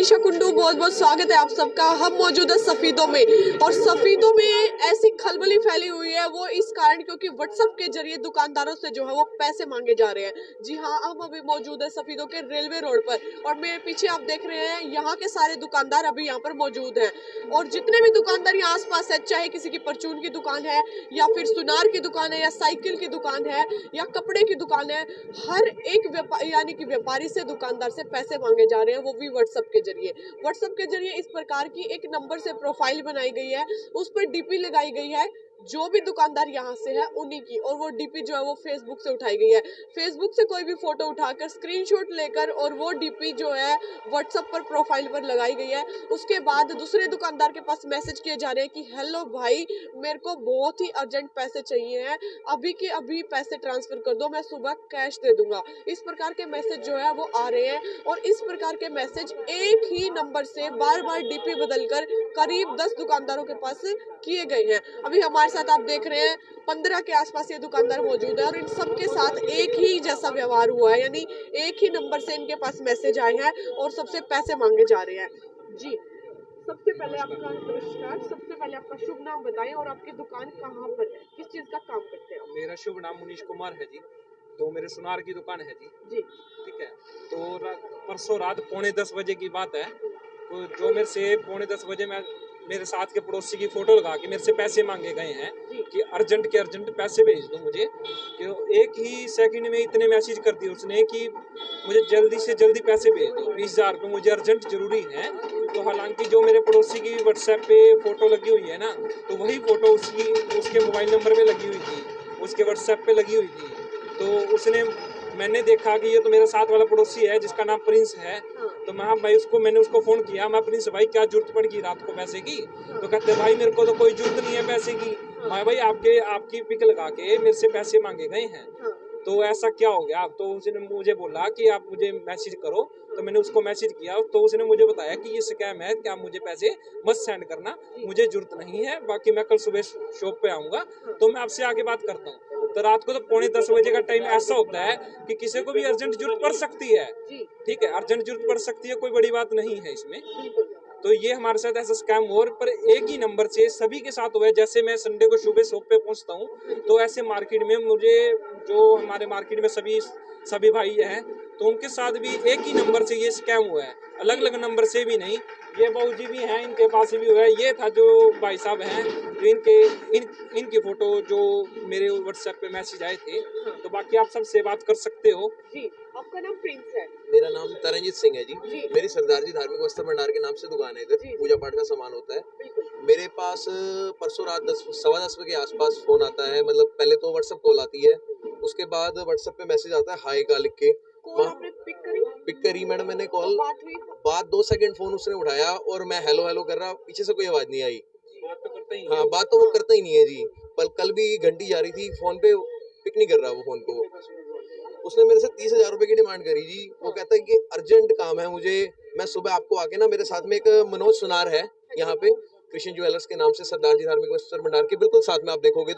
मनीषा कुंडू, बहुत बहुत स्वागत है आप सबका। हम मौजूद है सफीदों में और सफीदों में ऐसी खलबली फैली हुई है वो इस कारण क्योंकि व्हाट्सएप के जरिए दुकानदारों से जो है वो पैसे मांगे जा रहे हैं। जी हाँ, हम अभी मौजूद है सफीदों के रेलवे रोड पर और मेरे पीछे आप देख रहे हैं यहाँ के सारे दुकानदार अभी यहाँ पर मौजूद हैं और जितने भी दुकानदार यहाँ आसपास है, चाहे किसी की परचून की दुकान है या फिर सुनार की दुकान है या साइकिल की दुकान है या कपड़े की दुकान है, हर एक यानी कि व्यापारी से दुकानदार से पैसे मांगे जा रहे हैं, वो भी व्हाट्सएप के जरिए। व्हाट्सएप के जरिए इस प्रकार की एक नंबर से प्रोफाइल बनाई गई है, उस पर डीपी लगाई गई है जो भी दुकानदार यहाँ से है उन्हीं की, और वो डीपी जो है वो फेसबुक से उठाई गई है। फेसबुक से कोई भी फोटो उठाकर स्क्रीनशॉट लेकर और वो डीपी जो है व्हाट्सएप पर प्रोफाइल पर लगाई गई है। उसके बाद दूसरे दुकानदार के पास मैसेज किए जा रहे हैं कि हेलो भाई, मेरे को बहुत ही अर्जेंट पैसे चाहिए हैं, अभी के अभी पैसे ट्रांसफर कर दो, मैं सुबह कैश दे दूंगा। इस प्रकार के मैसेज जो है वो आ रहे हैं और इस प्रकार के मैसेज एक ही नंबर से बार बार डीपी बदलकर करीब 10 दुकानदारों के पास किए गए हैं। अभी हमारे साथ आप देख रहे हैं 15 के आसपास ये दुकानदार मौजूद है और इन सबके साथ एक ही जैसा व्यवहार हुआ है, यानी एक ही नंबर से इनके पास मैसेज आए हैं और सबसे पैसे मांगे जा रहे हैं। जी, सबसे पहले आपका नमस्कार, सबसे पहले आपका शुभ नाम बताएं और आपकी दुकान कहाँ पर है, किस चीज का काम करते हैं आप? मेरा शुभ नाम मुनीश कुमार है जी। तो मेरे सुनार की दुकान है जी। जी ठीक है। तो परसों रात 9:45 बजे की बात है। तो जो मेरे से 9:45 बजे मेरे साथ के पड़ोसी की फोटो लगा के मेरे से पैसे मांगे गए हैं कि अर्जेंट के अर्जेंट पैसे भेज दो मुझे। कि एक ही सेकंड में इतने मैसेज कर दिए उसने कि मुझे जल्दी से जल्दी पैसे भेज दो, 20,000 रुपये मुझे अर्जेंट जरूरी है। तो हालांकि जो मेरे पड़ोसी की व्हाट्सएप पे फोटो लगी हुई है ना, तो वही फोटो उसके मोबाइल नंबर में लगी हुई थी, उसके व्हाट्सएप पे लगी हुई थी। तो मैंने देखा कि ये तो मेरा साथ वाला पड़ोसी है जिसका नाम प्रिंस है। तो मैंने उसको फोन किया, मैं प्रिंस भाई क्या जरूरत पड़ गई रात को पैसे की? तो कहते भाई मेरे को तो कोई जरूरत नहीं है पैसे की, मैं भाई आपकी पिक लगा के मेरे से पैसे मांगे गए हैं, तो ऐसा क्या हो गया? तो उसने मुझे बोला कि आप मुझे मैसेज करो। तो मैंने उसको मैसेज किया तो उसने मुझे बताया कि ये स्कैम है, कि आप मुझे पैसे मत सेंड करना, मुझे जरूरत नहीं है, बाकी मैं कल सुबह शॉप पे आऊँगा तो मैं आपसे आगे बात करता हूँ। तो रात को तो 9:45 बजे का टाइम ऐसा होता है कि किसी को भी अर्जेंट जरूरत पड़ सकती है। ठीक है, अर्जेंट जरूरत पड़ सकती है, कोई बड़ी बात नहीं है इसमें। तो ये हमारे साथ ऐसा स्कैम हुआ, पर एक ही नंबर से सभी के साथ हुआ है। जैसे मैं संडे को सुबह शॉप पे पहुंचता हूँ तो ऐसे मार्केट में मुझे, जो हमारे मार्केट में सभी भाई हैं, तो उनके साथ भी एक ही नंबर से ये स्कैम हुआ है, अलग अलग नंबर से भी नहीं। ये बाबूजी भी हैं, इनके पास भी हुआ है। ये था जो भाई साहब हैं, जो इनकी फोटो जो मेरे व्हाट्सएप पे मैसेज आए थे। तो बाकी आप सबसे बात कर सकते हो। जी, आपका नाम प्रिंस है? मेरा नाम तरनजीत सिंह है जी। मेरी सरदार जी धार्मिक वस्त्र भंडार के नाम से दुकान है, इधर पूजा पाठ का सामान होता है। मेरे पास परसों रात 10-10:15 बजे के आसपास फोन आता है। मतलब पहले तो व्हाट्सएप कॉल आती है, उसके बाद व्हाट्सएप पे मैसेज आता है हाय का लिख के। पिक करी मैडम मैंने कॉल, बात 2 सेकंड फोन उसने उठाया और मैं हेलो हेलो कर रहा, पीछे से कोई आवाज नहीं आई। हाँ, बात तो वो करता ही नहीं है जी। पर कल भी घंटी जा रही थी, फोन पे पिक नहीं कर रहा वो फोन को। उसने मेरे से 30,000 रुपए की डिमांड करी जी। वो कहता है कि अर्जेंट काम है मुझे, मैं सुबह आपको आके ना, मेरे साथ में एक मनोज सुनार है यहाँ पे, कृष्ण ज्वेलर्स के नाम से, सरदार जी धार्मिक वस्त्र भंडार के बिल्कुल साथ में आप देखोगे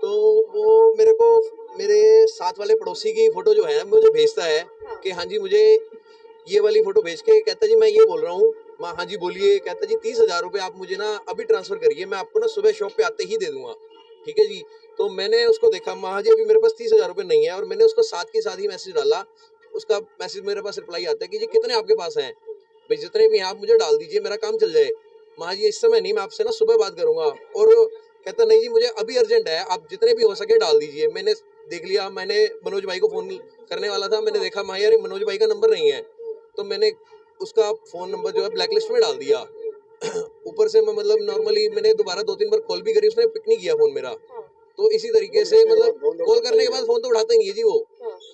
तो वो मेरे को मेरे साथ वाले पड़ोसी की फोटो जो है मुझे भेजता है कि हाँ जी मुझे ये वाली फोटो भेज के कहता जी मैं ये बोल रहा हूँ। माँ हाँ जी बोलिए। कहता जी 30,000 रुपये आप मुझे ना अभी ट्रांसफर करिए, मैं आपको ना सुबह शॉप पे आते ही दे दूंगा। ठीक है जी। तो मैंने उसको देखा, माँ जी अभी मेरे पास 30,000 रुपये नहीं है, और मैंने उसको साथ के साथ ही मैसेज डाला। उसका मैसेज मेरे पास रिप्लाई आता है कि जी कितने आपके पास हैं? भाई जितने भी हैं आप मुझे डाल दीजिए, मेरा काम चल जाए। माँ जी इस समय नहीं, मैं आपसे ना सुबह बात करूंगा। और कहता नहीं जी मुझे अभी अर्जेंट है, आप जितने भी हो सके डाल दीजिए। मैंने देख लिया, मैंने मनोज भाई को फोन करने वाला था, मैंने देखा माँ यार मनोज भाई का नंबर नहीं है, तो मैंने उसका फोन नंबर जो है ब्लैकलिस्ट में डाल दिया। ऊपर से मैं मतलब नॉर्मली मैंने दोबारा 2-3 बार कॉल भी करी, उसने पिक नहीं किया फोन मेरा। तो इसी तरीके से मतलब कॉल करने के बाद फोन तो उठाता ही नहीं है जी वो।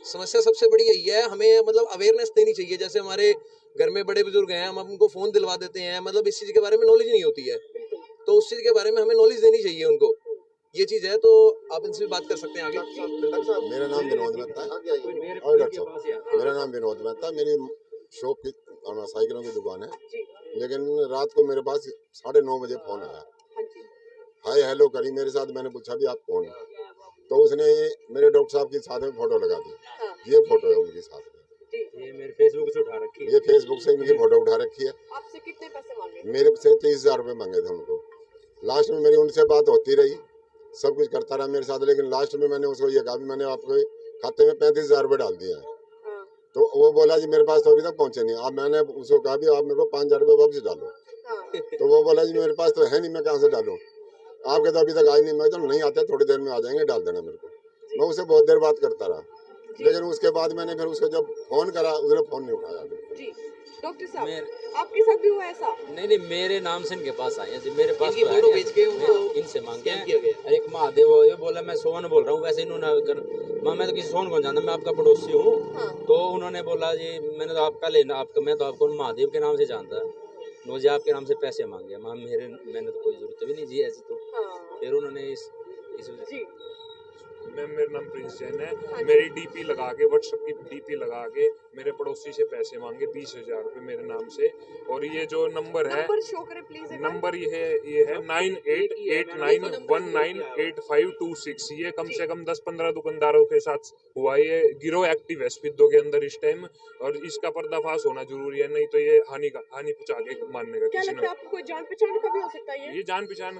समस्या सबसे बड़ी यही है, हमें मतलब अवेयरनेस देनी चाहिए। जैसे हमारे घर में बड़े बुजुर्ग हैं, हम उनको फोन दिलवा देते हैं, मतलब इस चीज के बारे में नॉलेज नहीं होती है, तो उस चीज के बारे में हमें नॉलेज देनी चाहिए उनको। ये चीज है, तो आप इनसे भी बात कर सकते हैं आगे। मेरा नाम विनोद मेहता है। मेरा नाम विनोद मेहता है। मेरी शॉप की साइकिलों की दुकान है, लेकिन रात को मेरे पास 9:30 बजे फोन आया। हाय हेलो करी मेरे साथ, मैंने पूछा भी आप कौन? तो उसने मेरे डॉक्टर साहब के साथ में फोटो लगा दी। ये फोटो है उनके साथ में। ये मेरे फेसबुक से उठा रखी है। ये फेसबुक से इनकी फोटो उठा रखी है। आपसे कितने पैसे मांगे? मेरे से 30,000 रुपये मांगे थे उनको। लास्ट में मेरी उनसे बात होती रही, सब कुछ करता रहा मेरे साथ, लेकिन लास्ट में मैंने उसको ये कहा भी मैंने आपके खाते में 35,000 रुपये डाल दिया है। हाँ। तो वो बोला जी मेरे पास तो अभी तक पहुंचे नहीं। अब मैंने उसको कहा भी आप मेरे को 5,000 रुपये वापस डालो। हाँ। तो वो बोला जी मेरे पास तो है नहीं, मैं कहाँ से डालूँ, आपके तो अभी तक आए नहीं। मैं जब नहीं आते थोड़ी देर में आ जाएंगे, डाल देना मेरे को। मैं उसे बहुत देर बात करता रहा, लेकिन उसके बाद मैंने फिर उसको जब फोन करा उसने फोन नहीं उठाया। जी डॉक्टर साहब, आपके साथ भी हुआ ऐसा? नहीं, मेरे नाम से इनके पास आए हैं जी, मेरे पास इनकी फोटो भेज के उनको इनसे मांगे स्कैम किया गया। हैं। एक महादेव ये बोला मैं सोहन बोल रहा हूँ, वैसे इन्होंने कर मैं तो किसी सोहन को जानता, मैं आपका पड़ोसी हूँ। हाँ। तो उन्होंने बोला जी मैंने तो आपका लेना आपका, मैं तो आपको महादेव के नाम से जानता है, मुझे आपके नाम से पैसे मांगे। मैंने तो कोई जरूरत भी नहीं जी ऐसी। तो हाँ। फिर उन्होंने इस जी मैम मेरा नाम प्रिंस जैन है। हाँ जी। मेरी डीपी लगा के, व्हाट्सएप की डीपी लगा के मेरे पड़ोसी से पैसे मांगे 20,000 रुपये मेरे नाम से। और ये जो नंबर है, नंबर शो करें प्लीज। नंबर ये है 9889188526। ये कम से कम 10-15 दुकानदारों के साथ हुआ। ये गिरोह एक्टिव है स्पिद्दो के अंदर इस टाइम, और इसका पर्दाफाश होना जरूरी है, नहीं तो ये हानि पहुंचा के मानने का क्या किसी लगता है ने। आपको? कोई जान पहचान का भी हो सकता है ये जान पहचान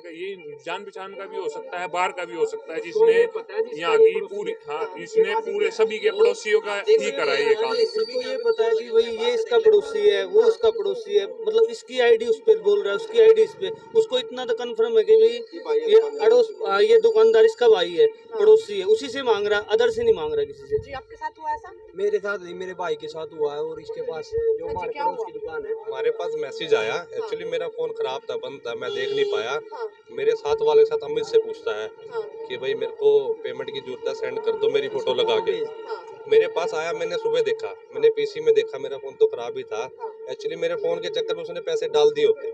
का भी हो सकता है, बाहर का भी हो सकता है, जिसने यहाँ की पूरी, हाँ इसने पूरे सभी के पड़ोसियों का ही करा है ये काम। इसको ये पता है कि भाई ये इसका पड़ोसी है, वो उसका पड़ोसी है, मतलब इसकी आईडी उस पर बोल रहा है, उसकी आईडी इस पे। उसको इतना तो कंफर्म है कि भाई ये अड़ोस ये दुकानदार इसका भाई है, पड़ोसी है, उसी से मांग रहा, अदर से नहीं मांग रहा किसी से। जी आपके साथ हुआ ऐसा? मेरे साथ नहीं, मेरे भाई के साथ हुआ है। और इसके पास जो हमारे क्या पड़ोस हुआ? की दुकान है, हमारे पास मैसेज आया। एक्चुअली मेरा फोन खराब था, बंद था, मैं देख नहीं पाया। हाँ। मेरे साथ वाले के साथ अमित से पूछता है हाँ। कि भाई मेरे को पेमेंट की जरूरत है, सेंड कर दो मेरी फोटो लगा के। हाँ। मेरे पास आया, मैंने सुबह देखा, मैंने पीसी में देखा, मेरा फोन तो खराब ही था। हाँ। एक्चुअली मेरे फोन के चक्कर में उसने पैसे डाल दिए होते,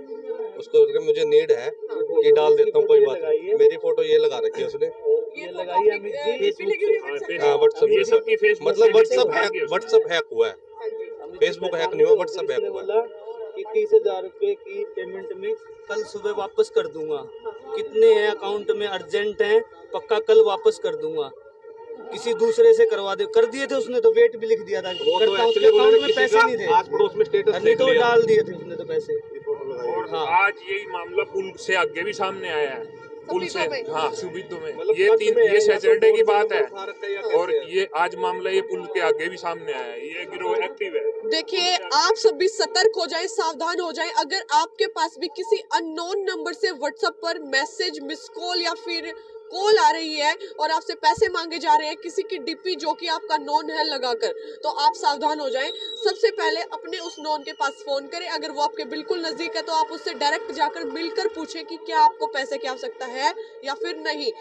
उसको लगा मुझे नीड है कि डाल देता हूँ, कोई बात नहीं। मेरी फोटो ये लगा रखी है उसने। ये लगाई है अमित जी फेसबुक। हाँ व्हाट्सएप, ये सबकी फेसबुक मतलब से व्हाट्सएप हैक हुआ है, हाँ जी। फेसबुक हैक नहीं हुआ, व्हाट्सएप हैक हुआ है। बोला कि 30,000 रुपये की पेमेंट में कल सुबह वापस कर दूंगा। कितने हैं अकाउंट में, अर्जेंट हैं, पक्का कल वापस कर दूंगा। किसी दूसरे से करवा दे, कर दिए थे उसने तो, वेट भी लिख दिया था, वो तो करता उसके एक्चुअली अकाउंट में किसी पैसे का नहीं थे, आस पड़ोस में स्टेटस नहीं देख तो लिया। डाल दिए थे उसने तो पैसे। और हाँ। आज यही मामला पुल से आगे भी सामने आया है, पुल से, में। हाँ सुबिद्धो में। मतलब ये खर्च में है, ये या तो सैटरडे की बोल बात है, उठा रखा है या और कैसे है? ये आज मामला ये पुल के आगे भी सामने आया है। ये गिरोह एक्टिव है। देखिए आप सब भी सतर्क हो जाएं, सावधान हो जाएं। अगर आपके पास भी किसी अननोन नंबर से व्हाट्सएप पर मैसेज, मिस कॉल या फिर कॉल आ रही है और आपसे पैसे मांगे जा रहे हैं किसी की डीपी जो कि आपका नॉन है लगाकर, तो आप सावधान हो जाएं। सबसे पहले अपने उस नॉन के पास फोन करें। अगर वो आपके बिल्कुल नजदीक है तो आप उससे डायरेक्ट जाकर मिलकर पूछें कि क्या आपको पैसे की आवश्यकता है या फिर नहीं।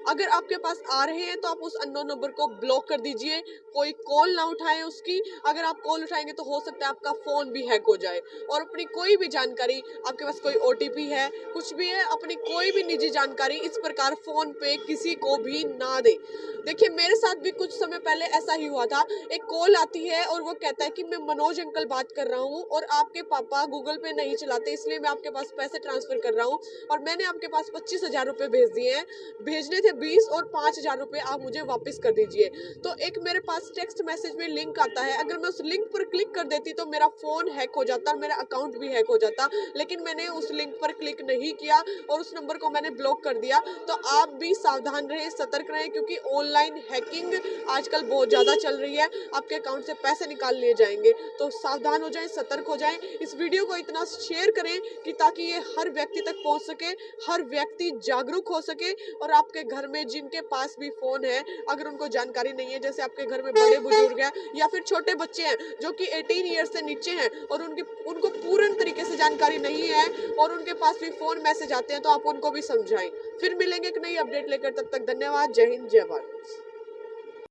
अगर आपके पास आ रहे हैं तो आप उस अननोन नंबर को ब्लॉक कर दीजिए, कोई कॉल ना उठाएं उसकी। अगर आप कॉल उठाएंगे तो हो सकता है आपका फोन भी हैक हो जाए। और अपनी कोई भी जानकारी, आपके पास कोई ओटीपी है, कुछ भी है, अपनी कोई भी निजी जानकारी इस प्रकार फोन पे किसी को भी ना दे। देखिए मेरे साथ भी कुछ समय पहले ऐसा ही हुआ था। एक कॉल आती है और वो कहता है कि मैं मनोज अंकल बात कर रहा हूँ और आपके पापा गूगल पे नहीं चलाते, इसलिए मैं आपके पास पैसे ट्रांसफर कर रहा हूँ और मैंने आपके पास 25,000 रुपए भेज दिए हैं, भेजने थे 20 और 5,000 रुपए आप मुझे वापस कर दीजिए। तो एक मेरे पास टेक्स्ट मैसेज में लिंक आता है, अगर मैं उस लिंक पर क्लिक कर देती तो मेरा फोन हैक हो जाता, मेरा अकाउंट भी हैक हो जाता, लेकिन मैंने उस लिंक पर क्लिक नहीं किया और उस नंबर को मैंने ब्लॉक कर दिया। तो आप भी सावधान रहें, सतर्क रहें, क्योंकि ऑनलाइन हैकिंग आजकल बहुत ज्यादा चल रही है, आपके अकाउंट से पैसे निकाल लिए जाएंगे। तो सावधान हो जाएं, सतर्क हो जाएं। इस वीडियो को इतना शेयर करें कि ताकि ये हर व्यक्ति तक पहुंच सके, हर व्यक्ति जागरूक हो सके और आपके घर में जिनके पास भी फोन है, अगर उनको जानकारी नहीं है, जैसे आपके घर में बड़े बुजुर्ग हैं या फिर छोटे बच्चे हैं जो कि 18 ईयर्स से नीचे हैं और उनको पूर्ण तरीके से जानकारी नहीं है और उनके पास भी फोन मैसेज आते हैं, तो आप उनको भी समझाएं। फिर मिलेंगे एक नई अपडेट लेकर, तब तक धन्यवाद। जय हिंद, जय भारत।